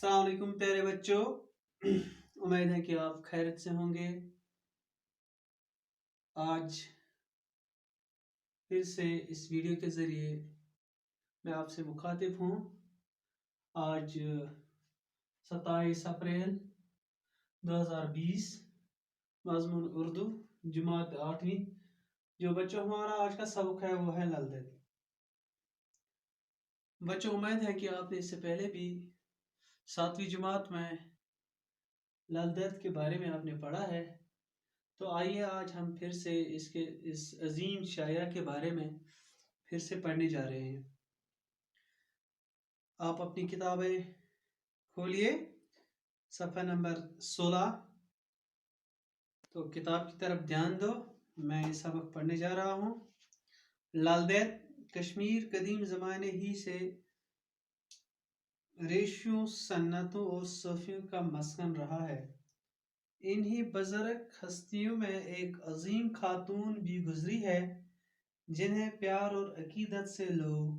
السلام علیکم پیارے بچوں، امید ہے کہ آپ خیرت سے ہوں گے۔ آج پھر سے اس ویڈیو کے ذریعے میں آپ سے مخاطب ہوں۔ آج 27 اپریل 2020، مضمون اردو، جماعت 8ویں۔ جو بچوں ہمارا آج کا سبق ہے وہ ہے لل دید۔ بچوں، امید ہے کہ آپ نے اس سے پہلے بھی 7ویں جماعت میں لل دید کے بارے میں آپ نے پڑھا ہے۔ تو آئیے آج ہم پھر سے اس عظیم شاعرہ کے بارے میں پھر سے پڑھنے جا رہے ہیں۔ آپ اپنی کتابیں کھولیے، صفحہ نمبر 16۔ تو کتاب کی طرف دھیان دو، میں یہ سبق پڑھنے جا رہا ہوں۔ لل دید کشمیر قدیم زمانے ہی سے ریشیوں، سنتوں اور صوفیوں کا مسکن رہا ہے۔ انہی بزرگ ہستیوں میں ایک عظیم خاتون بھی گزری ہے جنہیں پیار اور عقیدت سے لوگ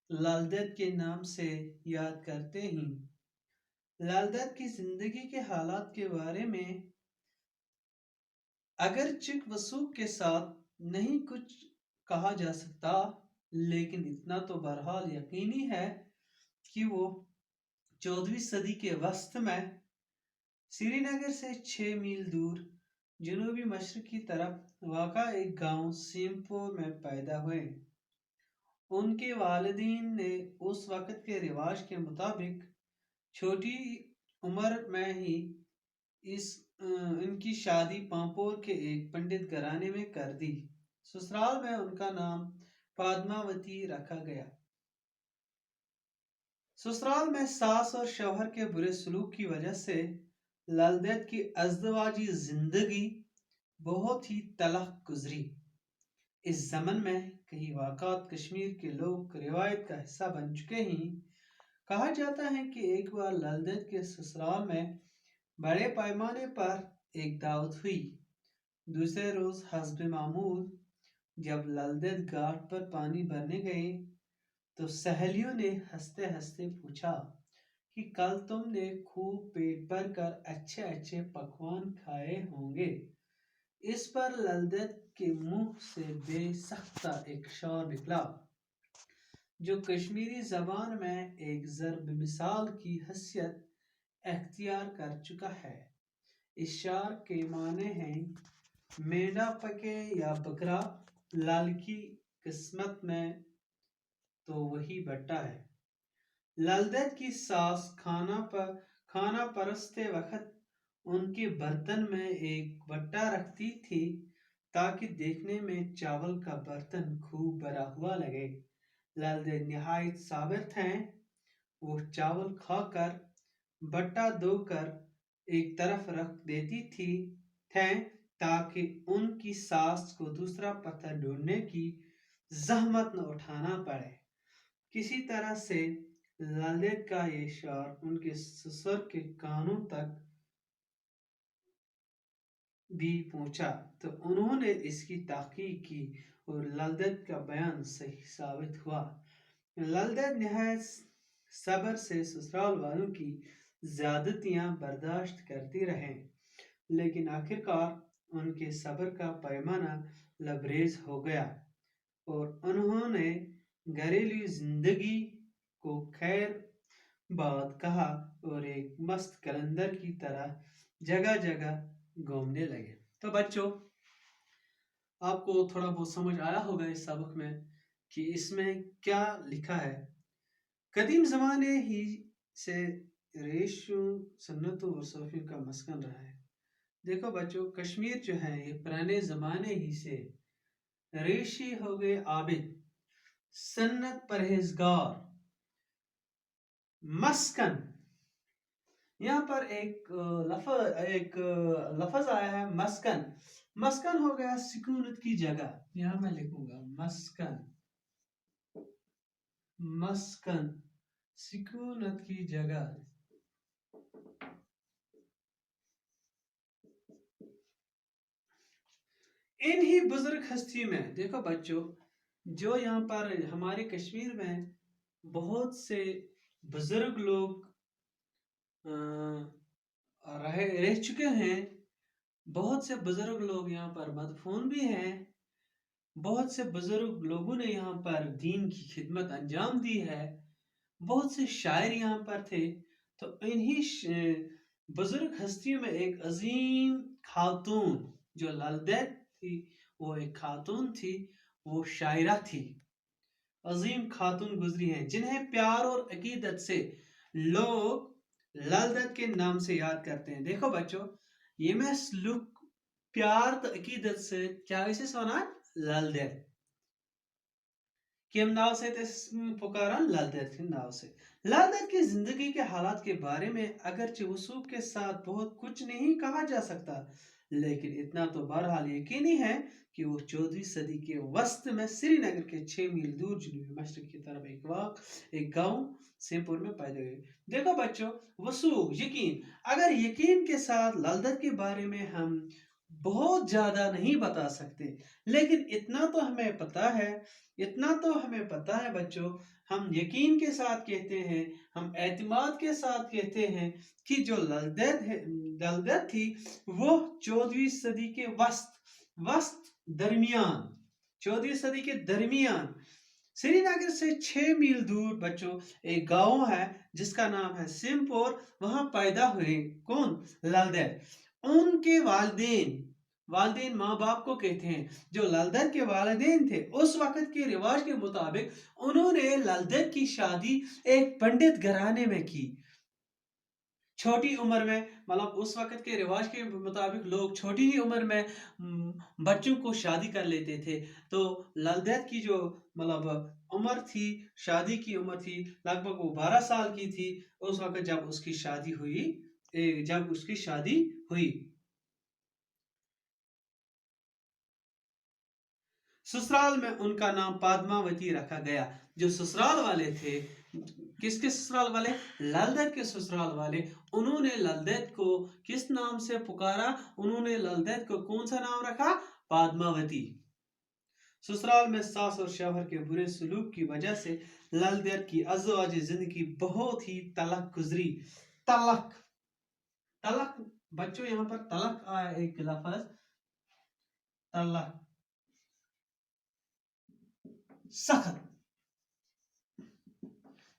لل دید کے نام سے یاد کرتے ہیں۔ لل دید کی زندگی کے حالات کے بارے میں اگرچہ وثوق کے ساتھ نہیں کچھ کہا جا سکتا، لیکن اتنا تو بہرحال یقینی ہے کہ وہ 14ویں صدی کے وسط میں سری نگر سے 6 میل دور جنوبی مشرقی طرف واقع ایک گاؤں سیمپور میں پیدا ہوئے۔ ان کے والدین نے اس وقت کے رواج کے مطابق چھوٹی عمر میں ہی ان کی شادی پامپور کے ایک پنڈت گھرانے میں کر دی۔ سسرال میں ان کا نام پادماوتی رکھا گیا۔ سسرال میں ساس اور شوہر کے برے سلوک کی وجہ سے لل دید کی ازدواجی زندگی بہت ہی تلخ گزری۔ اس ضمن میں کئی واقعات کشمیر کے لوک روایت کا حصہ بن چکے ہیں۔ کہا جاتا ہے کہ ایک بار لل دید کے سسرال میں بڑے پیمانے پر ایک دعوت ہوئی۔ دوسرے روز حسب معمول جب لل دید گھاٹ پر پانی بھرنے گئے تو سہیلیوں نے ہنستے ہنستے پوچھا کہ کل تم نے خوب پیٹ بھر کر اچھے اچھے پکوان کھائے ہوں گے۔ اس پر لل دید کے منہ سے بے سختہ ایک شعر نکلا جو کشمیری زبان میں ایک ضرب مثال کی حیثیت اختیار کر چکا ہے۔ اس شعر کے معنی ہیں: مینڈا پکے یا بکرا، لل کی قسمت میں تو وہی بٹا ہے۔ لل دید کی ساس کھانا پرستے وقت ان کے برتن میں ایک بٹا رکھتی تھی تاکہ دیکھنے میں چاول کا برتن خوب بھرا ہوا لگے۔ لل دید نہایت صابر تھیں۔ وہ چاول کھا کر بٹا دھو کر ایک طرف رکھ دیتی تھیں تاکہ ان کی ساس کو دوسرا پتھر ڈھونڈنے کی زحمت نہ اٹھانا پڑے۔ کسی طرح سے لل دید کا یہ شعر ان کے سسر کے کانوں تک بھی پہنچا تو انہوں نے اس کی تحقیق کی اور لل دید کا بیان صحیح ثابت ہوا۔ لل دید نہایت صبر سے سسرال والوں کی زیادتیاں برداشت کرتی رہیں، لیکن آخرکار ان کے صبر کا پیمانہ لبریز ہو گیا اور انہوں نے گھریلو زندگی کو خیر باد کہا اور ایک مست قلندر کی طرح جگہ جگہ گھومنے لگے۔ تو بچوں، آپ کو تھوڑا بہت سمجھ آیا ہوگا اس سبق میں کہ اس میں کیا لکھا ہے۔ قدیم زمانے ہی سے ریشوں، سنتوں اور صوفیوں کا مسکن رہا ہے۔ دیکھو بچوں، کشمیر جو ہے یہ پرانے زمانے ہی سے ریشی ہو گئے عابد، سنت پرہیزگار، مسکن۔ یہاں پر ایک لفظ آیا ہے مسکن۔ مسکن ہو گیا سکونت کی جگہ۔ یہاں میں لکھوں گا مسکن، مسکن سکونت کی جگہ۔ انہی بزرگ ہستی میں دیکھو بچوں، جو یہاں پر ہمارے کشمیر میں بہت سے بزرگ لوگ रह चुके हैं। बहुत से बुजुर्ग लोग यहाँ पर मदफून भी हैं। बहुत से बुजुर्ग लोगों ने यहाँ पर दीन की खिदमत अंजाम दी है। बहुत से शायर यहाँ पर थे। तो इन्हीं बुजुर्ग हस्तियों में एक अजीम खातून जो ललदैत थी, वो एक खातून थी, वो शायरा थी। अजीम खातून गुजरी हैं जिन्हें प्यार और अकीदत से लोग ललदैत के नाम से याद करते हैं। देखो बच्चों, ये मैं सलूक प्यार तो अकीदत से क्या इसे सोना ललदैत किम नाव से पुकारा ललदैत के नाव से। ललदैत की जिंदगी के हालात के बारे में अगरचे वसूब के साथ बहुत कुछ नहीं कहा जा सकता, लेकिन इतना तो बहरहाल यकीनी है कि वो 14वीं सदी के वस्त में श्रीनगर के 6 मील दूर जनूबी मशरक की तरफ एक गांव सेमपुर में पैदा हुए। देखो बच्चों, वसूब यकीन, अगर यकीन के साथ ललदैत के बारे में हम बहुत ज्यादा नहीं बता सकते, लेकिन इतना तो हमें पता है बच्चों, हम यकीन के साथ कहते हैं, हम एतमाद के साथ कहते हैं कि जो ललदैत थी वो 14वीं सदी के वस्त दरमियान 14वीं सदी के दरमियान श्रीनगर से 6 मील दूर बच्चों एक गांव है जिसका नाम है सिमपोर, वहां पैदा हुए। कौन? ललदैत। उनके वालिदैन वालिदैन माँ बाप को कहते हैं। जो ललदैत के वालिदैन थे उस वक्त के रिवाज के मुताबिक उन्होंने ललदैत की शादी एक पंडित घराने में की। छोटी उम्र में, मतलब उस वक्त के रिवाज के मुताबिक लोग छोटी ही उम्र में बच्चों को शादी कर लेते थे। तो ललदैत की जो मतलब उम्र थी, शादी की उम्र थी, लगभग वो 12 साल की थी उस वक्त जब उसकी शादी हुई। ससुराल में उनका नाम पद्मावती रखा गया। जो ससुराल वाले थे, किसके ससुराल वाले? ललदैत के ससुराल वाले। उन्होंने ललदैत को किस नाम से पुकारा? उन्होंने ललदैत को कौन सा नाम रखा? पद्मावती। ससुराल में सास और शौहर के बुरे सलूक की वजह से ललदैत की अज़वाजी जिंदगी बहुत ही तलख गुजरी। तलख तलख बच्चों, यहाँ पर तलख आया एक लफ्ज, तलख, सख्त।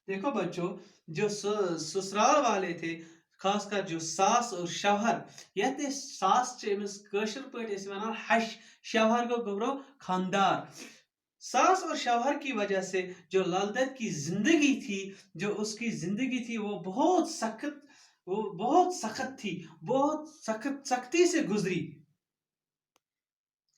देखो बच्चों, जो ससुराल वाले थे, खासकर जो सास और शौहर, ये सास कशर पे हश, शौहर को गबरो खानदार। सास और शौहर की वजह से जो ललदैत की जिंदगी थी, वो बहुत सख्त थी, बहुत सख्ती से गुजरी।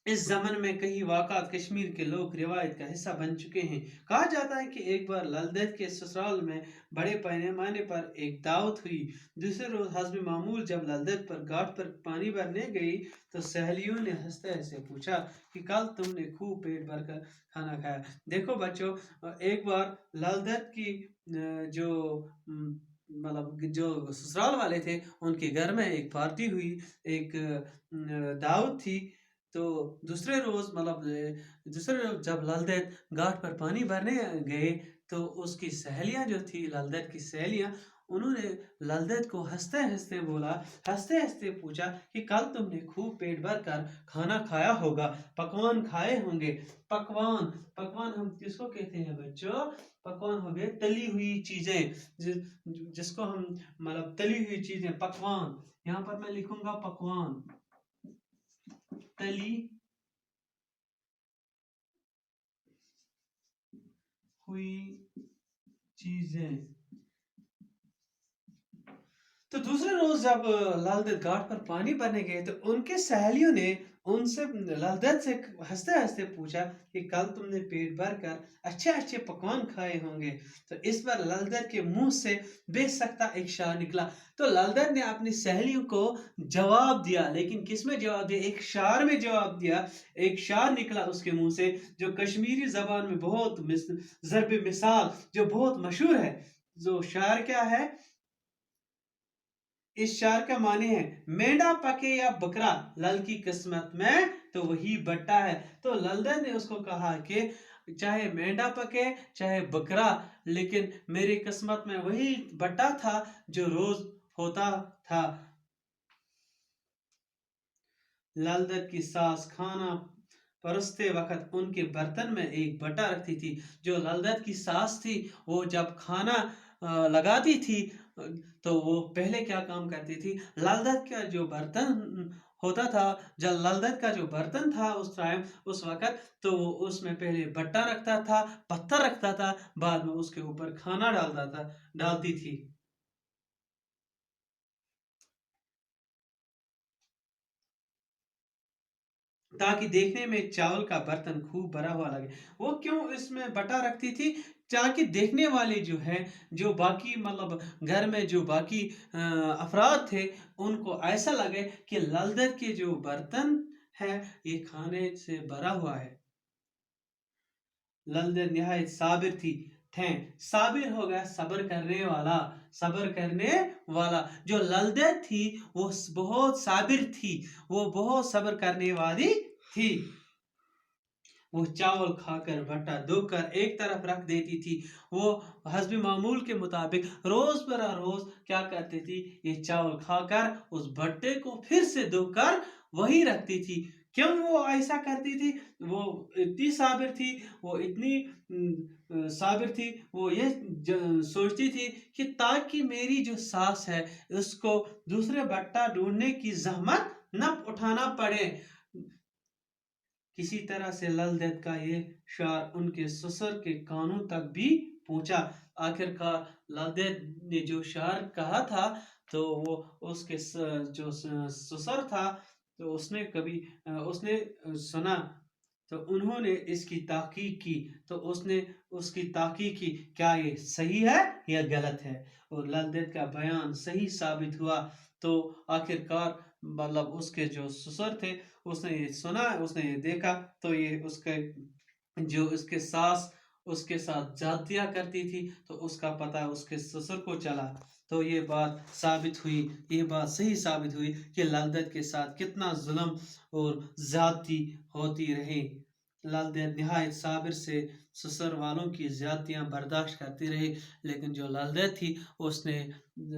इस जमन में कई वाक़ात कश्मीर के लोक रिवायत का हिस्सा बन चुके हैं। कहा जाता है कि एक बार ललदैत के ससुराल में बड़े पैमाने पर एक दावत हुई। दूसरे रोज हस्ब मामूल जब ललदैत पर घाट पर पानी भरने गई तो सहेलियों ने हंसते हंसते पूछा कि कल तुमने खूब पेट भरकर खाना खाया। देखो बच्चों, एक बार ललदैत की जो मतलब जो ससुराल वाले थे उनके घर में एक पार्टी हुई, एक दावत थी। तो दूसरे रोज जब ललदैत घाट पर पानी भरने गए तो उसकी सहेलियां जो थी, ललदैत की सहेलियां, उन्होंने ललदैत को हंसते हंसते पूछा कि कल तुमने खूब पेट भर कर खाना खाया होगा, पकवान खाए होंगे। पकवान पकवान हम किसको कहते हैं बच्चों? पकवान हो गए तली हुई चीजें, जिसको हम मतलब तली हुई चीजें, पकवान। यहाँ पर मैं लिखूंगा पकवान, तली हुई चीजें। तो दूसरे रोज जब ललदैत घाट पर पानी भरने गए तो उनके सहेलियों ने उनसे ललदैत से हंसते हंसते पूछा कि कल तुमने पेट भर कर अच्छे अच्छे पकवान खाए होंगे। तो इस पर ललदैत के मुंह से बेसख्ता एक शार निकला। तो ललदैत ने अपनी सहेलियों को जवाब दिया, लेकिन किस में जवाब दिया? एक शार में जवाब दिया। एक शार निकला उसके मुंह से जो कश्मीरी जबान में बहुत ज़र्ब मिसाल, जो बहुत मशहूर है। जो शार क्या है? इस शार का माने है मेंढा पके या बकरा, लल की किस्मत में तो वही बट्टा है। तो ललदैत ने उसको कहा कि चाहे मेंढा पके चाहे बकरा, लेकिन मेरी किस्मत में वही बट्टा था जो रोज होता था। लाल दत्त की सास खाना परोसते वक्त उनके बर्तन में एक बट्टा रखती थी। जो लाल दत्त की सास थी, वो जब खाना लगाती थी, तो वो पहले क्या काम करती थी, लाल दत्त का जो बर्तन होता था, जब लाल दत्त का जो बर्तन था उस टाइम, उस वक्त, तो वो उसमें पहले बट्टा रखता था, पत्थर रखता था, बाद में उसके ऊपर खाना डालती थी। ताकि देखने में चावल का बर्तन खूब भरा हुआ लगे। वो क्यों इसमें बटा रखती थी? ताकि देखने वाले जो है, जो बाकी मतलब घर में जो बाकी अफराद थे, उनको ऐसा लगे कि लाल दत्त के जो बर्तन है, ये खाने से भरा हुआ है। लाल दत्त निहायत साबिर थे। साबिर हो गया सब्र करने वाला, सब्र करने वाला। जो लाल दत्त थी, वो बहुत साबिर थी, वो बहुत सब्र करने वाली थी। वो चावल खाकर भट्टा धोकर एक तरफ रख देती थी। वो हस्बी मामूल के मुताबिक रोज बरा रोज क्या करती थी, ये चावल खाकर उस भट्टे को फिर से धोकर वही रखती थी। क्यों वो ऐसा करती थी? वो इतनी साबिर थी, वो इतनी साबिर थी, वो ये सोचती थी कि ताकि मेरी जो सास है, उसको दूसरे भट्टा ढूंढने की जहमत न उठाना पड़े। किसी तरह से लाल दत्त का ये शार उनके ससुर के कानों तक भी पहुंचा। आखिरकार लाल दत्त ने जो शार कहा था, तो वो उसके जो ससुर था, तो उसने सुना, तो उन्होंने इसकी तहकीक की। तो उसने उसकी तहकीक की, क्या ये सही है या गलत है, और लाल दत्त का बयान सही साबित हुआ। तो आखिरकार मतलब उसके जो ससुर थे, उसने ये सुना, उसने ये देखा, तो ये उसके जो उसके सास उसके साथ जातियाँ करती थी, तो उसका पता उसके ससुर को चला। तो ये बात साबित हुई, ये बात सही साबित हुई कि लाल दत्त के साथ कितना जुल्म और ज्यादती होती रही। लाल दत्त निहायत साबिर से ससुर वालों की ज्यादतियाँ बर्दाश्त करती रही, लेकिन जो लाल दत्त थी, उसने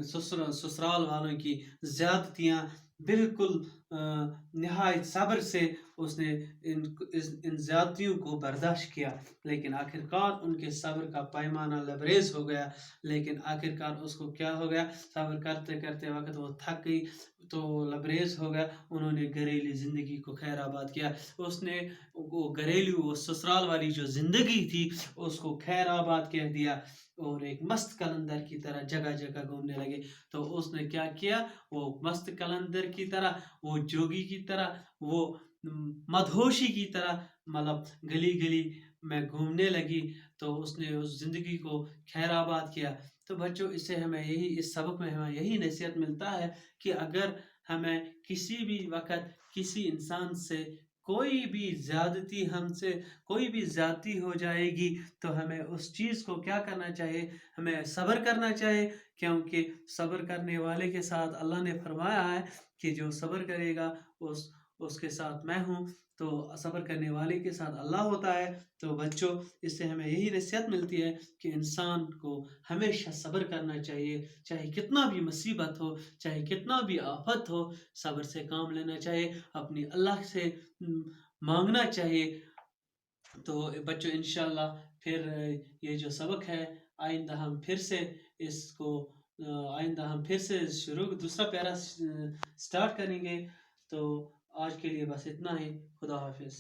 ससुराल वालों की ज्यादतियाँ बिल्कुल निहायत सब्र से उसने इन ज्यादतियों को बर्दाश्त किया। लेकिन आखिरकार उनके सब्र का पैमाना लबरेज हो गया। लेकिन आखिरकार उसको क्या हो गया, सब्र करते करते वक्त वो थक गई, तो लबरेज हो गया। उन्होंने घरेलू ज़िंदगी को खैर आबाद किया। उसने वो घरेलू, वो ससुराल वाली जो ज़िंदगी थी, उसको खैर आबाद कह दिया, और एक मस्त कलंदर की तरह जगह जगह घूमने लगे। तो उसने क्या किया, वो मस्त कलंदर की तरह, वो जोगी की तरह, वो मदहोशी की तरह, मतलब गली गली में घूमने लगी। तो उसने उस ज़िंदगी को खैर आबाद किया। तो बच्चों, इससे हमें यही, इस सबक में हमें यही नसीहत मिलता है कि अगर हमें किसी भी वक़्त किसी इंसान से कोई भी ज़्यादती, हमसे कोई भी ज़्यादती हो जाएगी, तो हमें उस चीज़ को क्या करना चाहिए, हमें सब्र करना चाहिए। क्योंकि सब्र करने वाले के साथ अल्लाह ने फरमाया है कि जो सब्र करेगा, उसके साथ मैं हूँ। तो सब्र करने वाले के साथ अल्लाह होता है। तो बच्चों, इससे हमें यही नसीहत मिलती है कि इंसान को हमेशा सब्र करना चाहिए, चाहे कितना भी मुसीबत हो, चाहे कितना भी आफत हो, सब्र से काम लेना चाहिए, अपनी अल्लाह से मांगना चाहिए। तो बच्चों, इंशाल्लाह फिर ये जो सबक है, आइंदा हम फिर से इसको आइंदा हम फिर से शुरू दूसरा पैरा स्टार्ट करेंगे। तो आज के लिए बस इतना ही। खुदा हाफिज़।